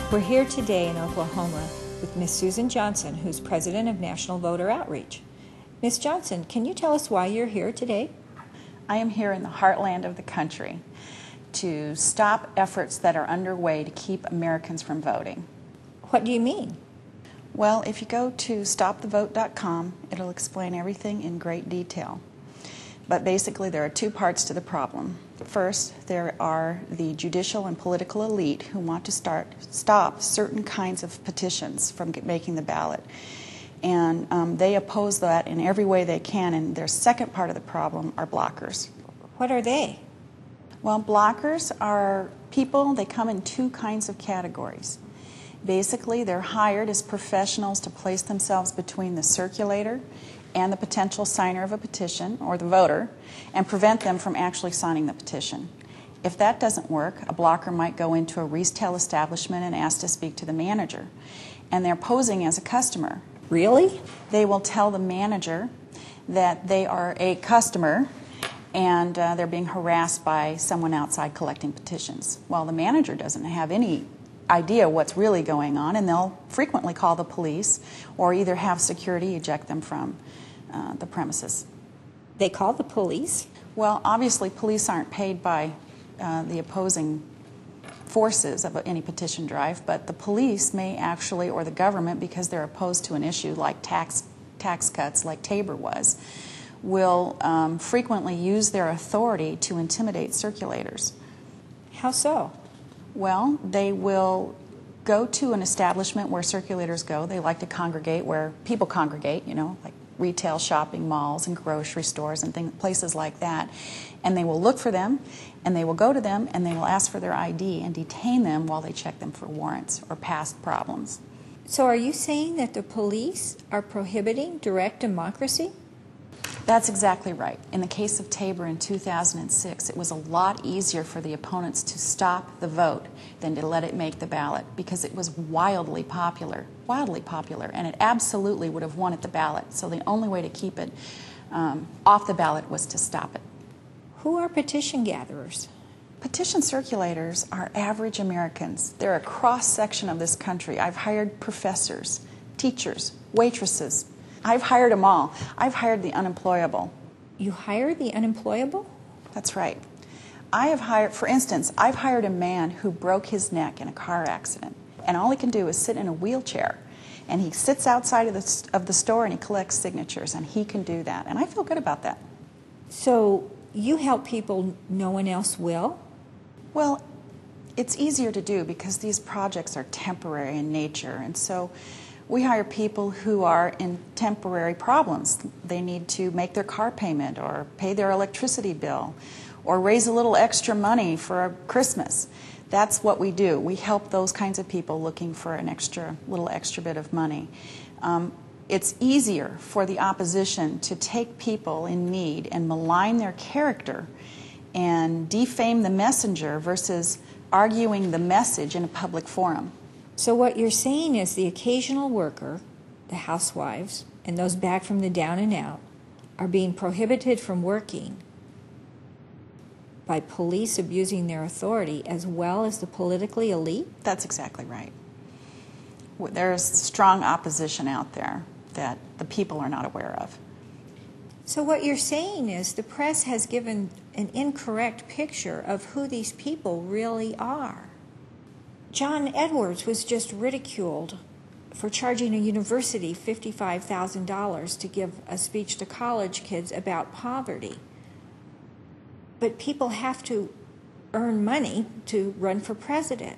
We're here today in Oklahoma with Ms. Susan Johnson, who's president of National Voter Outreach. Ms. Johnson, can you tell us why you're here today? I am here in the heartland of the country to stop efforts that are underway to keep Americans from voting. What do you mean? Well, if you go to stopthevote.com, it'll explain everything in great detail. But basically, there are two parts to the problem. First, there are the judicial and political elite who want to stop certain kinds of petitions from making the ballot. And they oppose that in every way they can. And their second part of the problem are blockers. What are they? Well, blockers are people, they come in two kinds of categories. Basically, they're hired as professionals to place themselves between the circulator and the potential signer of a petition, or the voter, and prevent them from actually signing the petition. If that doesn't work, a blocker might go into a retail establishment and ask to speak to the manager. And they're posing as a customer. Really? They will tell the manager that they are a customer and they're being harassed by someone outside collecting petitions. Well, the manager doesn't have any idea what's really going on, and they'll frequently call the police or either have security eject them from the premises. They call the police? Well, obviously police aren't paid by the opposing forces of any petition drive, but the police may actually, or the government, because they're opposed to an issue like tax cuts, like Tabor was, will frequently use their authority to intimidate circulators. How so? Well, they will go to an establishment where circulators go. They like to congregate where people congregate, like retail shopping malls and grocery stores and places like that. And they will look for them, and they will go to them, and they will ask for their ID and detain them while they check them for warrants or past problems. So are you saying that the police are prohibiting direct democracy? That's exactly right. In the case of Tabor in 2006, it was a lot easier for the opponents to stop the vote than to let it make the ballot, because it was wildly popular, and it absolutely would have won at the ballot. So the only way to keep it off the ballot was to stop it. Who are petition gatherers? Petition circulators are average Americans. They're a cross-section of this country. I've hired professors, teachers, waitresses. I've hired them all. I've hired the unemployable. You hire the unemployable? That's right. I have hired, for instance, I've hired a man who broke his neck in a car accident, and all he can do is sit in a wheelchair, and he sits outside of the store and he collects signatures, and he can do that, and I feel good about that. So you help people no one else will? Well, it's easier to do because these projects are temporary in nature, and so we hire people who are in temporary problems. They need to make their car payment or pay their electricity bill or raise a little extra money for Christmas. That's what we do. We help those kinds of people looking for an little extra bit of money. It's easier for the opposition to take people in need and malign their character and defame the messenger versus arguing the message in a public forum. So what you're saying is the occasional worker, the housewives, and those back from the down and out are being prohibited from working by police abusing their authority as well as the politically elite? That's exactly right. There's strong opposition out there that the people are not aware of. So what you're saying is the press has given an incorrect picture of who these people really are. John Edwards was just ridiculed for charging a university $55,000 to give a speech to college kids about poverty. But people have to earn money to run for president.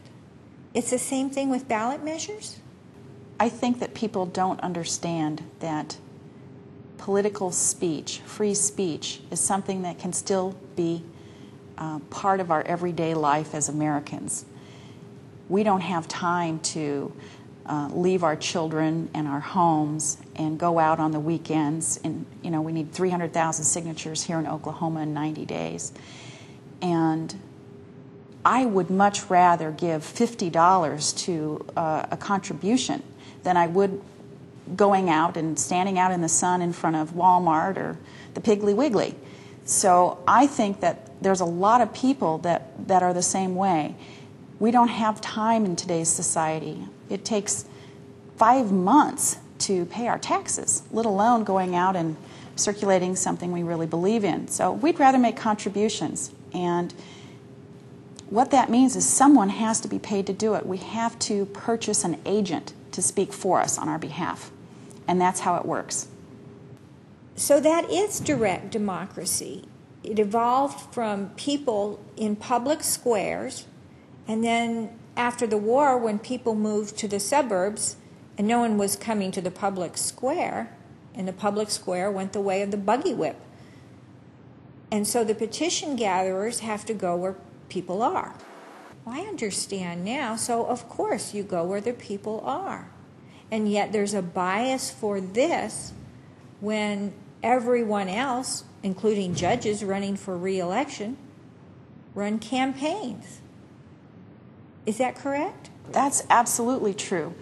It's the same thing with ballot measures? I think that people don't understand that political speech, free speech, is something that can still be part of our everyday life as Americans. We don't have time to leave our children and our homes and go out on the weekends. And we need 300,000 signatures here in Oklahoma in 90 days. And I would much rather give $50 to a contribution than I would going out and standing out in the sun in front of Walmart or the Piggly Wiggly. So I think that there's a lot of people that are the same way. We don't have time in today's society. It takes 5 months to pay our taxes, let alone going out and circulating something we really believe in. So we'd rather make contributions. And what that means is someone has to be paid to do it. We have to purchase an agent to speak for us on our behalf. And that's how it works. So that is direct democracy. It evolved from people in public squares, and then after the war, when people moved to the suburbs and no one was coming to the public square, and the public square went the way of the buggy whip. And so the petition gatherers have to go where people are. Well, I understand now, so of course you go where the people are. And yet there's a bias for this when everyone else, including judges running for re-election, run campaigns. Is that correct? That's absolutely true.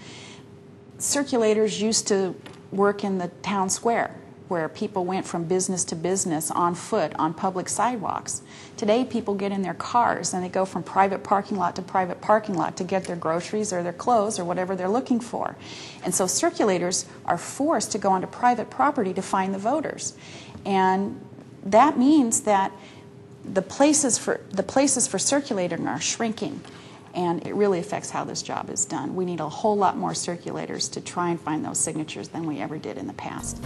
Circulators used to work in the town square, where people went from business to business on foot on public sidewalks. Today people get in their cars and they go from private parking lot to private parking lot to get their groceries or their clothes or whatever they're looking for. And so circulators are forced to go onto private property to find the voters. And that means that the places for circulating are shrinking. And it really affects how this job is done. We need a whole lot more circulators to try and find those signatures than we ever did in the past.